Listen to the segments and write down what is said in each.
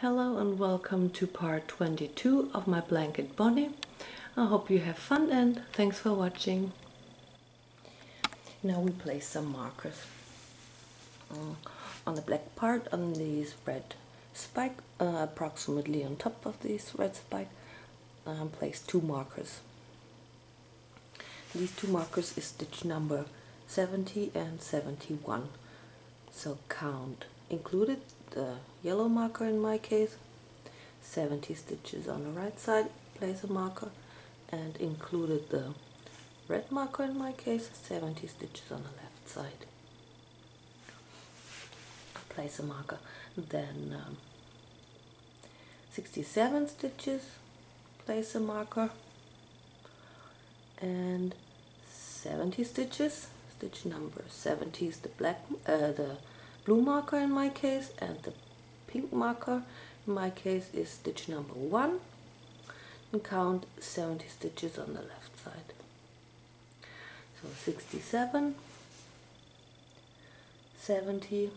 Hello and welcome to part 22 of my blanket Bonny. I hope you have fun and thanks for watching. Now we place some markers on the black part on this red spike, approximately on top of this red spike. Place two markers. These two markers is stitch number 70 and 71. So count included the yellow marker in my case, 70 stitches on the right side, place a marker, and included the red marker in my case, 70 stitches on the left side. Place a marker. Then 67 stitches, place a marker, and 70 stitches. Stitch number 70 is the the blue marker in my case, and the pink marker in my case is stitch number 1. And count 70 stitches on the left side. So 67, 70,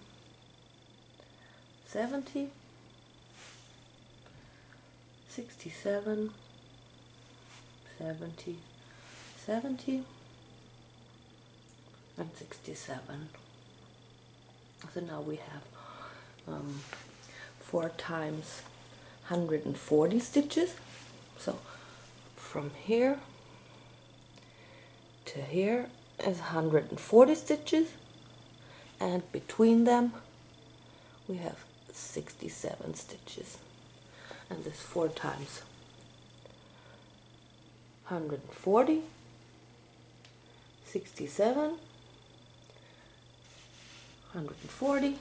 70, 67, 70, 70, and 67. So now we have 4 times 140 stitches. So from here to here is 140 stitches, and between them we have 67 stitches, and this 4 times 140, 67, 140,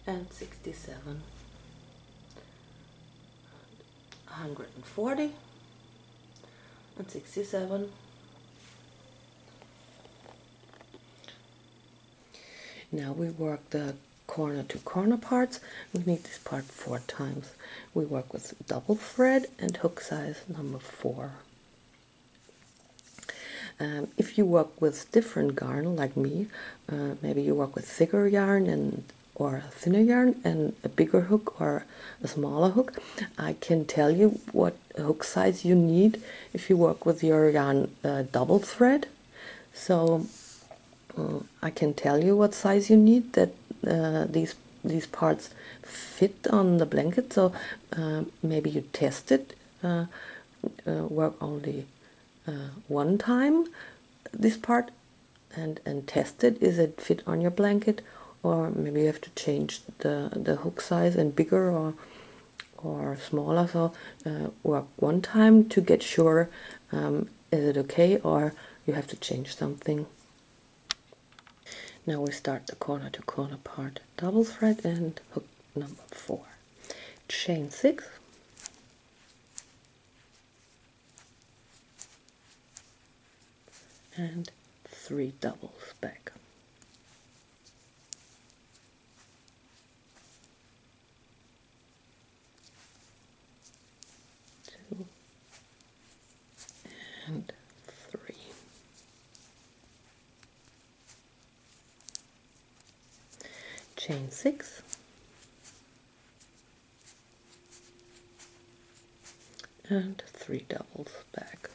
and 67, 140 and 67. Now we work the corner to corner parts. We need this part 4 times. We work with double thread and hook size number 4. If you work with different yarn like me, maybe you work with thicker yarn or a thinner yarn and a bigger hook or a smaller hook, I can tell you what hook size you need if you work with your yarn double thread. So I can tell you what size you need that these parts fit on the blanket. So maybe you test it, work only one time this part and test it, is it fit on your blanket, or maybe you have to change the hook size and bigger or smaller. So work one time to get sure is it okay, or you have to change something. Now we start the corner to corner part, double thread and hook number 4, chain 6, and 3 doubles back. 2 and 3. Chain 6, and 3 doubles back.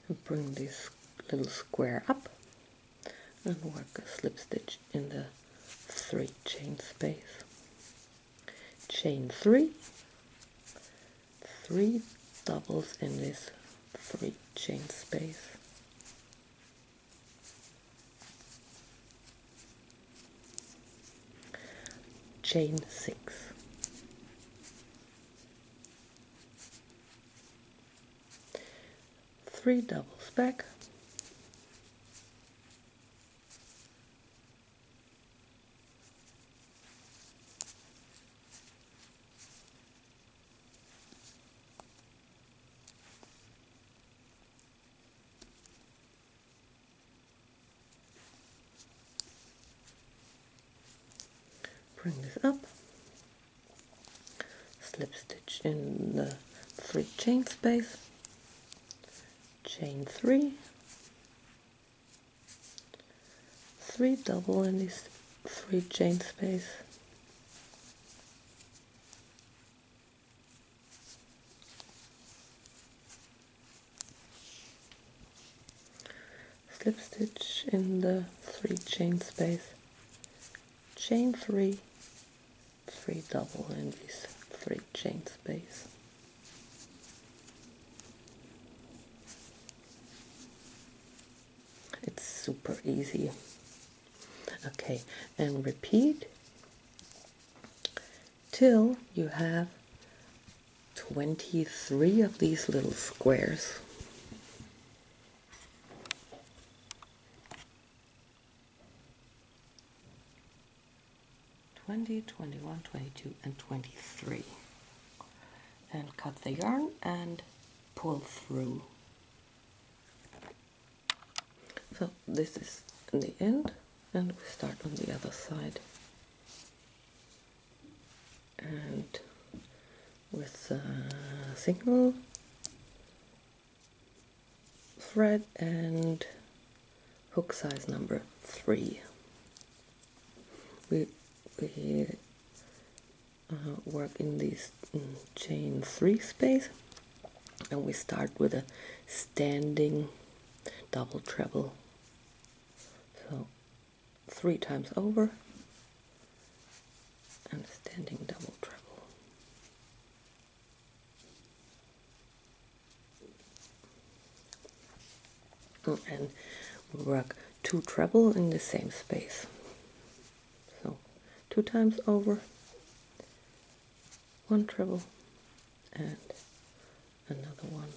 And bring this little square up and work a slip stitch in the 3 chain space. Chain 3, 3 doubles in this 3 chain space. Chain 6, 3 doubles back, bring this up, slip stitch in the 3 chain space, chain 3, 3 double in these 3 chain space, slip stitch in the 3 chain space, chain 3, 3 double in these 3 chain space. It's super easy. Okay, and repeat till you have 23 of these little squares. 20, 21, 22, and 23. And cut the yarn and pull through. So this is in the end, and we start on the other side. And with a single thread and hook size number 3. We work in this chain 3 space, and we start with a standing double treble. So 3 times over and standing double treble. And we work 2 treble in the same space. So 2 times over, 1 treble, and another one.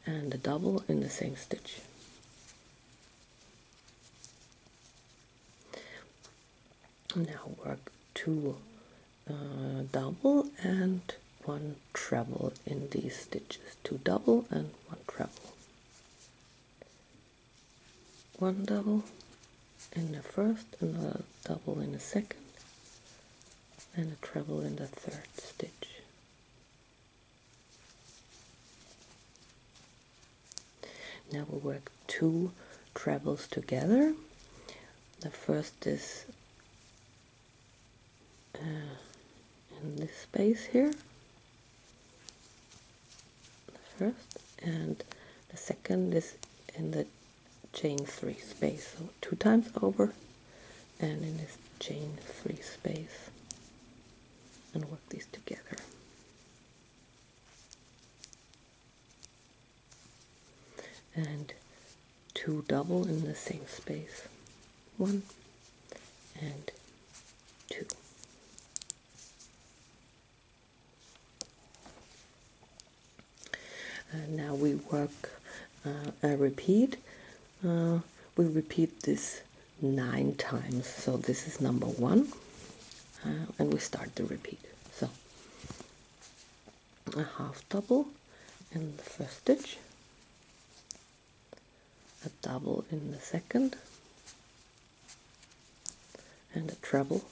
And a double in the same stitch. Now work 2 double and 1 treble in these stitches. 2 double and 1 treble. 1 double in the first, another double in the second, and a treble in the third stitch. Now we work 2 trebles together. The first is in this space here, the first, and the second is in the chain 3 space. So 2 times over and in this chain 3 space, and work these together. And 2 double in the same space, 1 and 2. And now we work a repeat. We repeat this 9 times. So this is number 1, and we start the repeat. So a half double in the first stitch, a double in the second, and a treble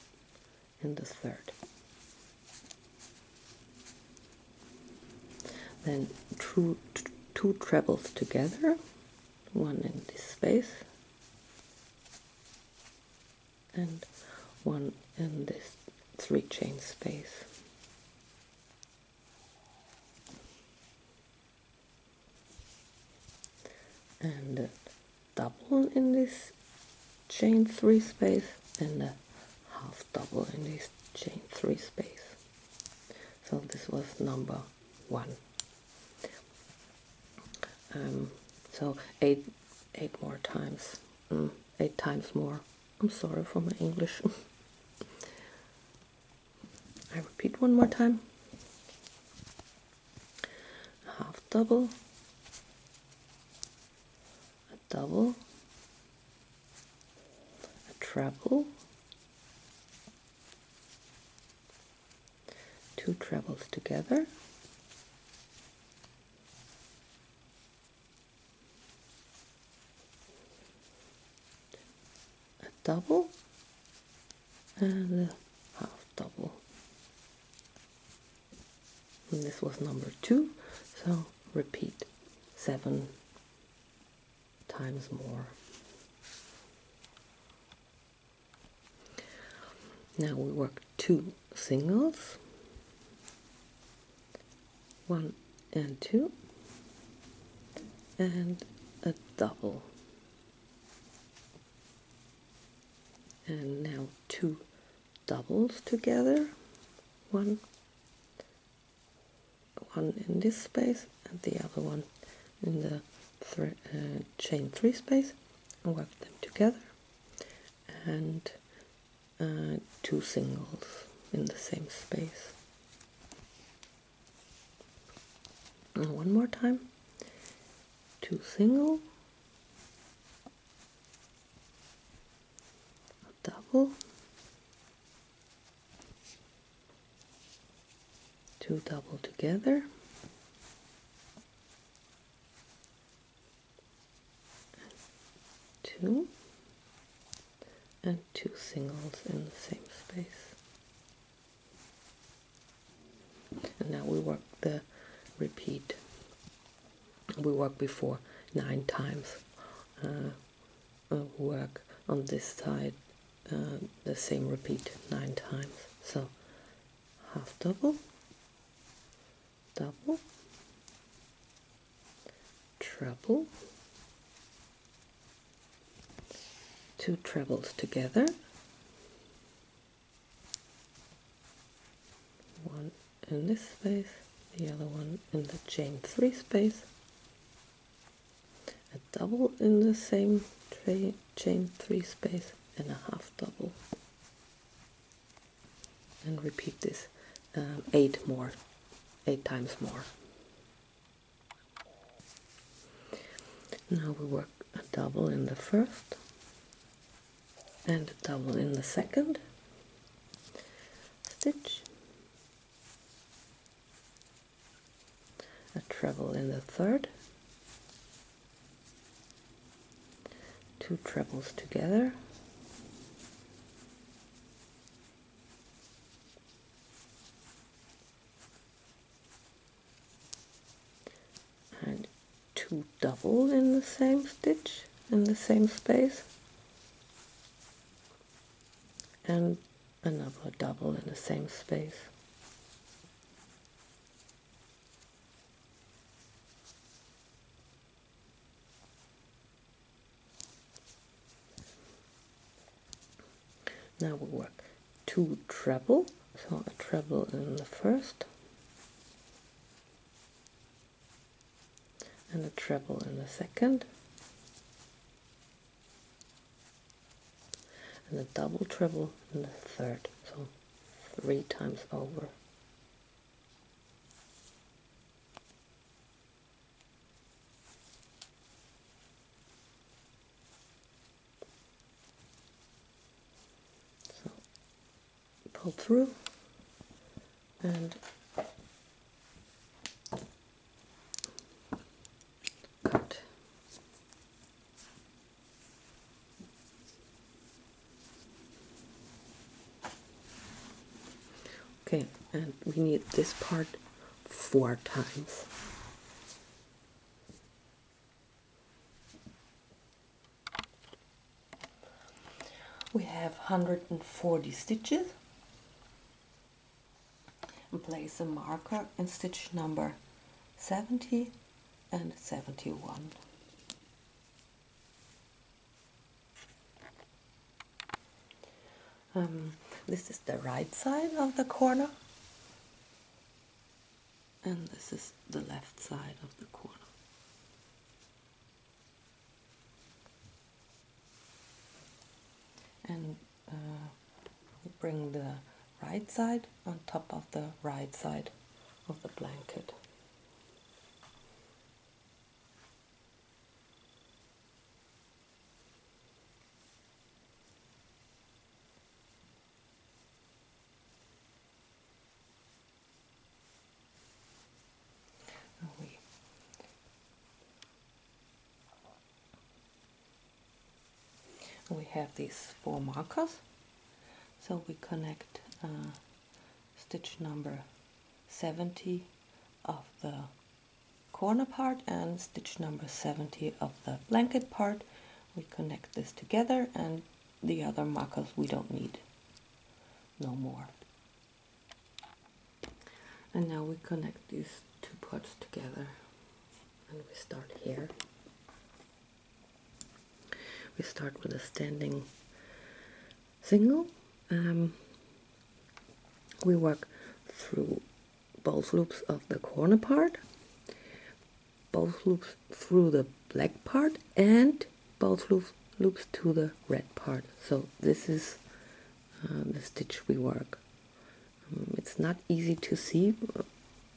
in the third. Then two trebles together, 1 in this space and 1 in this 3 chain space. And a double in this chain 3 space and a half double in this chain 3 space. So this was number 1. So 8 more times, 8 times more. I'm sorry for my English. I repeat one more time. A half double, a double, a treble, 2 trebles together, double and a half double. And this was number 2, so repeat 7 times more. Now we work 2 singles, 1 and 2, and a double. And now 2 doubles together, one in this space and the other one in the chain 3 space, and work them together, and 2 singles in the same space. And one more time, 2 single, a double, 2 double together, two, and 2 singles in the same space. And now we work the repeat. We work before 9 times. Work on this side the same repeat 9 times. So half double, double, treble, 2 trebles together, one in this space, the other one in the chain 3 space, a double in the same chain 3 space, and a half double. And repeat this 8 times more. Now we work a double in the first and a double in the second stitch, a treble in the third, 2 trebles together, and 2 double in the same stitch in the same space, and another double in the same space. Now we work 2 treble, so a treble in the first and a treble in the second, and a double treble in the third, so 3 times over. So pull through and cut. Okay, and we need this part 4 times. We have 140 stitches, and place a marker in stitch number 70 and 71. This is the right side of the corner, and this is the left side of the corner. And bring the right side on top of the right side of the blanket. We have these 4 markers, so we connect stitch number 70 of the corner part and stitch number 70 of the blanket part. We connect this together, and the other markers we don't need no more. And now we connect these 2 parts together, and we start here. We start with a standing single. We work through both loops of the corner part, both loops through the black part, and both loops to the red part. So this is the stitch we work. It's not easy to see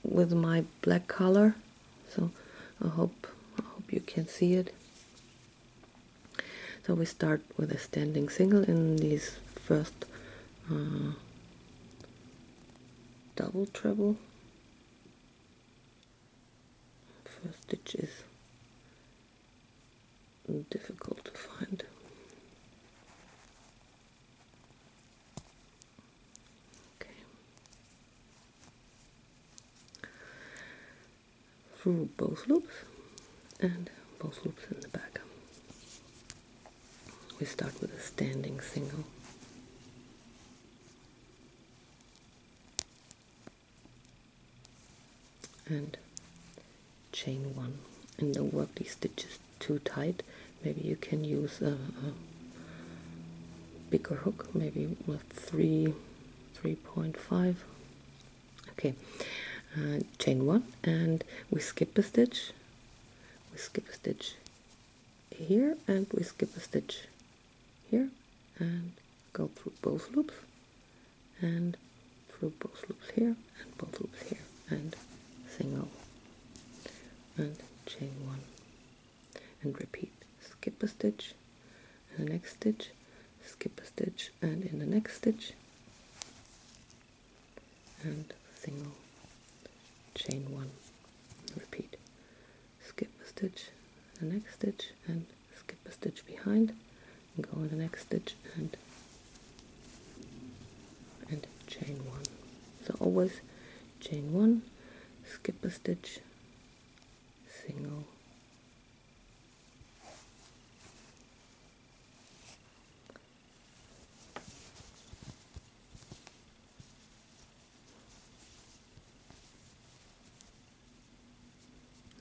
with my black color, so I hope you can see it. So we start with a standing single in these first double treble. First stitch is difficult to find. Okay. Through both loops and both loops in the back. We start with a standing single. And chain 1, and don't work these stitches too tight. Maybe you can use a bigger hook, maybe with 3.5. Okay, chain 1, and we skip a stitch. We skip a stitch here, and we skip a stitch here, and go through both loops, and through both loops here, and both loops here, and single, and chain 1, and repeat. Skip a stitch, and the next stitch, skip a stitch, and in the next stitch, and single, chain 1, repeat. Skip a stitch, the next stitch, and skip a stitch behind, and go in the next stitch, and chain 1. So always chain 1, skip a stitch, single,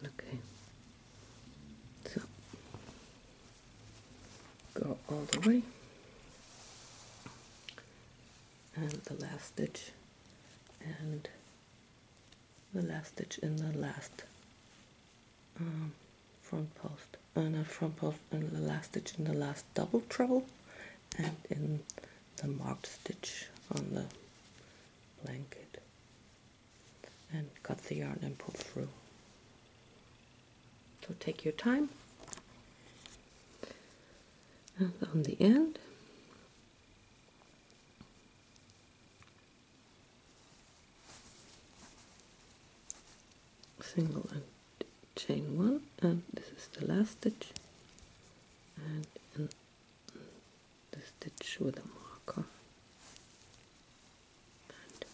okay, so go all the way, and the last stitch, and the last stitch in the last front post, not front post, and the last stitch in the last double treble, and in the marked stitch on the blanket, and cut the yarn and pull through. So take your time, and on the end single and chain 1, and this is the last stitch, and in the stitch with a marker, and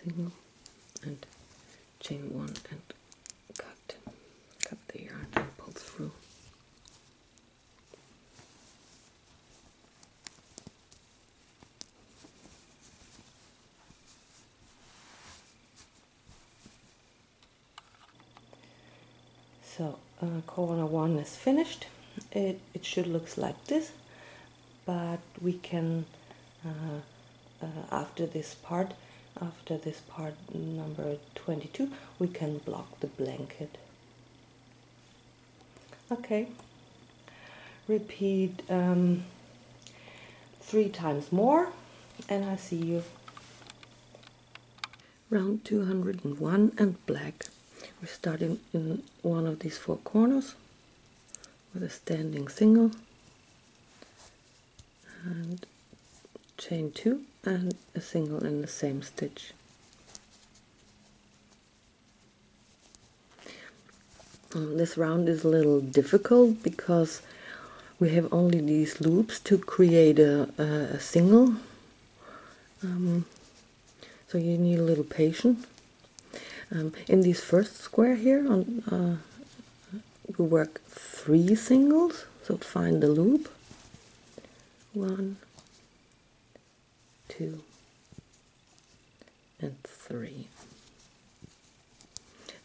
single and chain 1, and cut the yarn and pull through. So corner 1 is finished. It should look like this, but we can after this part number 22, we can block the blanket. Okay, repeat 3 times more, and I see you. Round 201 and black. We're starting in one of these 4 corners with a standing single, and chain 2 and a single in the same stitch. This round is a little difficult because we have only these loops to create a single, so you need a little patience. In this first square here, you work 3 singles, so find the loop. 1, 2, and 3.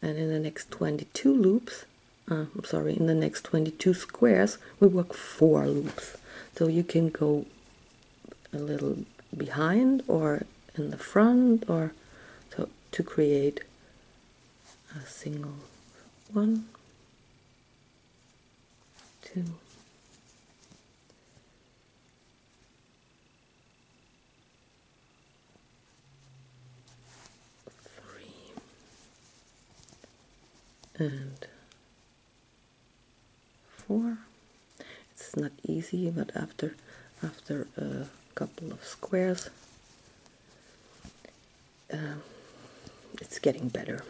And in the next 22 loops, in the next 22 squares, we work 4 loops. So you can go a little behind or in the front, or so to create a single. 1, 2, 3, and 4. It's not easy, but after a couple of squares, it's getting better.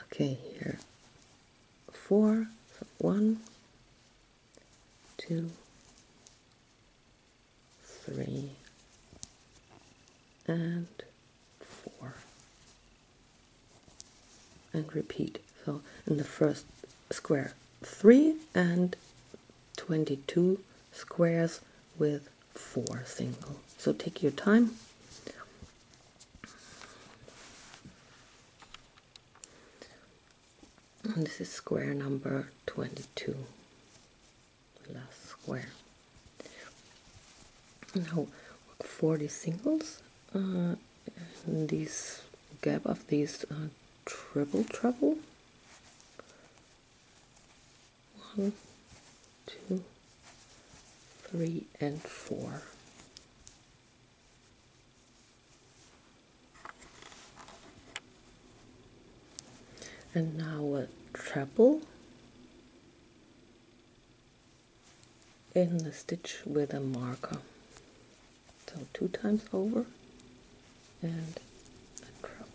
Okay, here 4, so 1, 2, 3, and 4, and repeat. So in the first square 3 and 22 squares with 4 single. So take your time. And this is square number 22, the last square. Now work 40 singles in this gap of these treble. 1, 2, 3, and 4. And now a treble in the stitch with a marker. So 2 times over and a treble.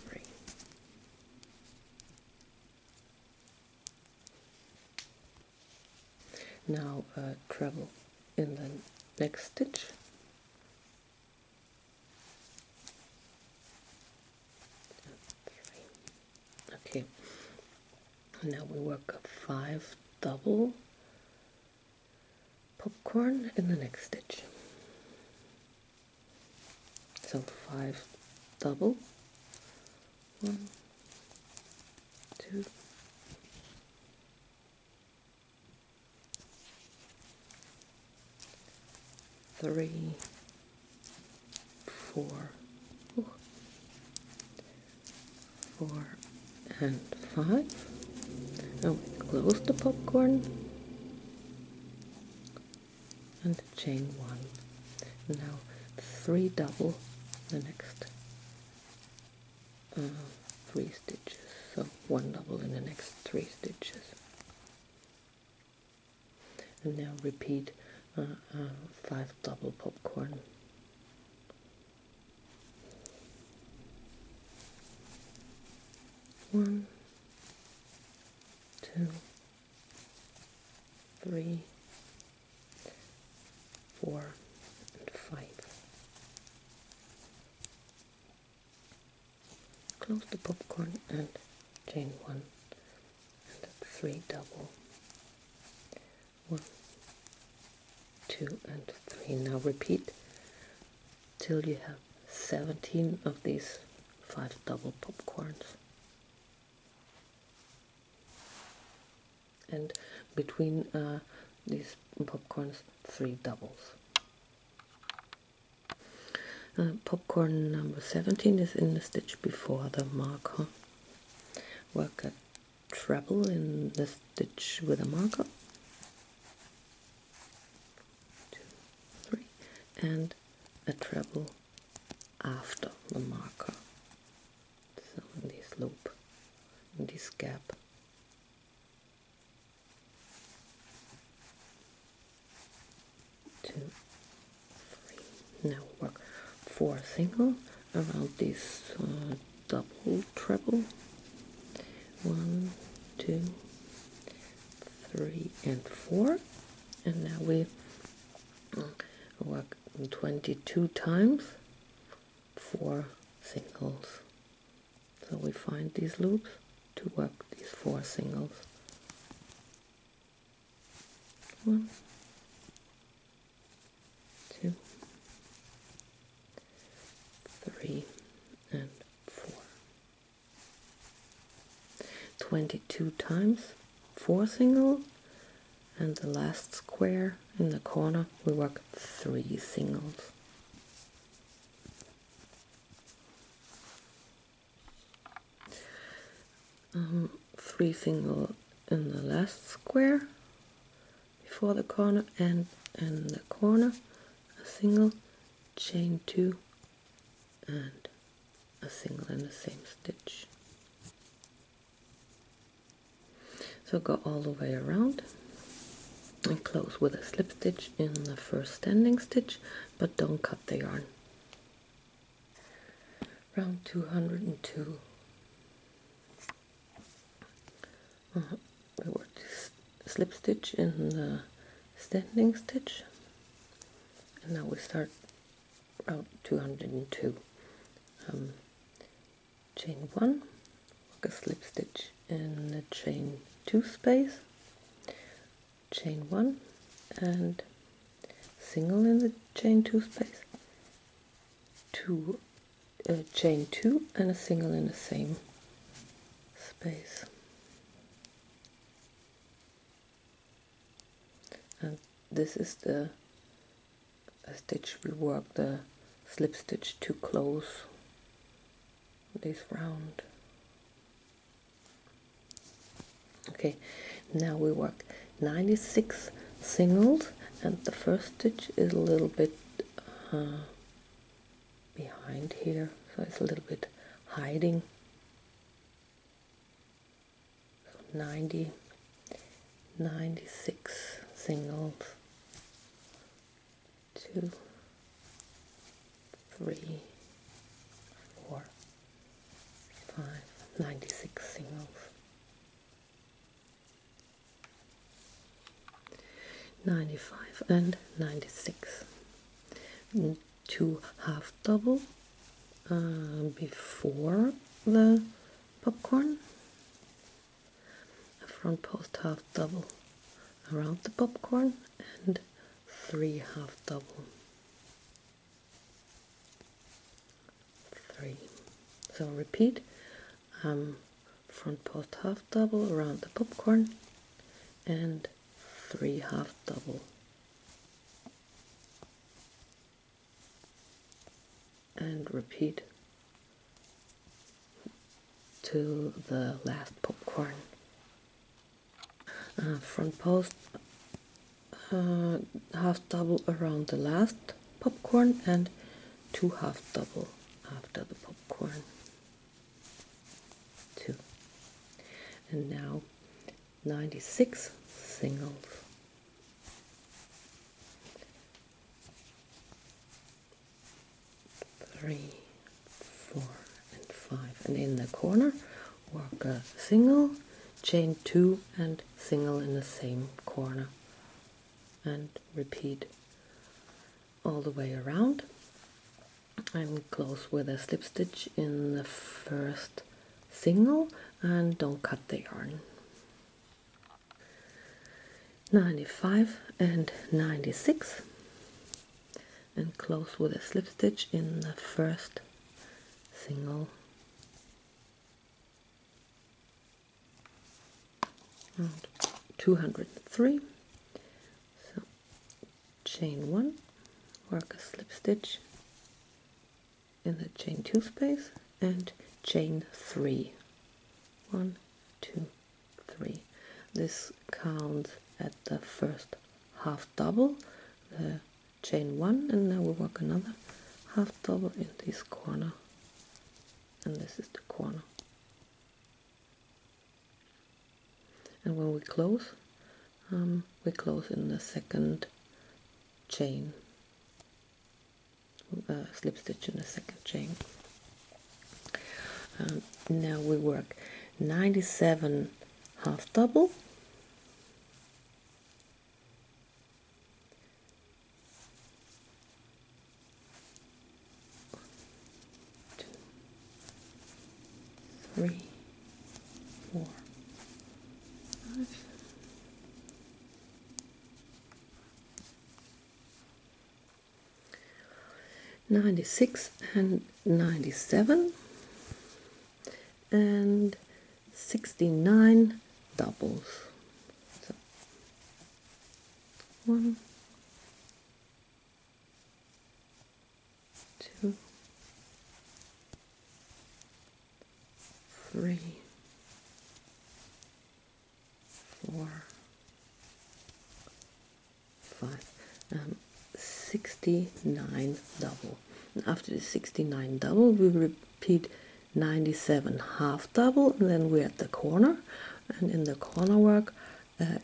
3. Now a treble in the next stitch. Okay, now we work a 5 double popcorn in the next stitch. So 5 double, 1, 2, 3, 4, 4, and 5. Now we close the popcorn and chain 1. Now 3 double the next 3 stitches. So 1 double in the next 3 stitches. And now repeat 5 double popcorn. One, 2, 3, 4, and 5. Close the popcorn and chain 1 and 3 double. 1, 2, and 3. Now repeat till you have 17 of these 5 double popcorns. And between these popcorns, 3 doubles. Popcorn number 17 is in the stitch before the marker. Work a treble in the stitch with a marker. 2, 3, and a treble after the marker. So in this loop, in this gap. 2, 3. Now work 4 single around this double treble. 1, 2, 3 and 4, and now we work 22 times 4 singles. So we find these loops to work these 4 singles. 1, 2, 3 and 4. 22 times 4 single, and the last square in the corner we work 3 singles. Three single in the last square before the corner, and in the corner a single, chain 2 and a single in the same stitch. So go all the way around and close with a slip stitch in the first standing stitch, but don't cut the yarn. Round 202. We work this slip stitch in the standing stitch, and now we start round 202. Chain 1, work a slip stitch in the chain 2 space, chain 1 and single in the chain 2 space, chain 2 and a single in the same space. And this is the stitch we work the slip stitch to close this round. Okay, now we work 96 singles, and the first stitch is a little bit behind here, so it's a little bit hiding. So 96 singles, 2, 3, 4, 5, 96 singles. 95 and 96. 2 half double before the popcorn, a front post half double around the popcorn, and 3 half double. 3. So repeat, front post half double around the popcorn and 3 half double, and repeat to the last popcorn. Front post half double around the last popcorn and 2 half double after the popcorn. 2. And now 96 singles. 3, 4 and 5, and in the corner work a single, chain 2 and single in the same corner, and repeat all the way around, and close with a slip stitch in the first single, and don't cut the yarn. 95 and 96, and close with a slip stitch in the first single, and 203. So chain 1, work a slip stitch in the chain 2 space, and chain 3. 1, 2, 3. This counts at the first half double, the chain 1, and now we work another half double in this corner, and this is the corner. And when we close in the second chain, slip stitch in the second chain. Now we work 97 half double, 4, 5, 96 and 97 and 69 doubles. So 1, 2, 3, 4, 5, 69 double. And after the 69 double, we repeat 97 half double, and then we're at the corner, and in the corner work,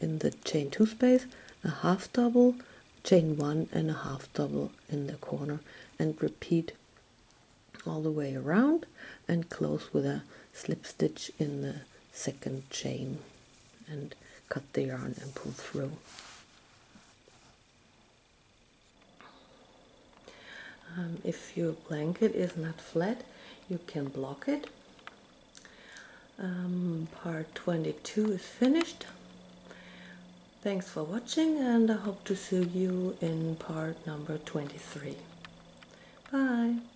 in the chain 2 space, a half double, chain 1 and a half double in the corner, and repeat all the way around and close with a slip stitch in the second chain and cut the yarn and pull through. If your blanket is not flat, you can block it. Part 22 is finished. Thanks for watching, and I hope to see you in part number 23. Bye!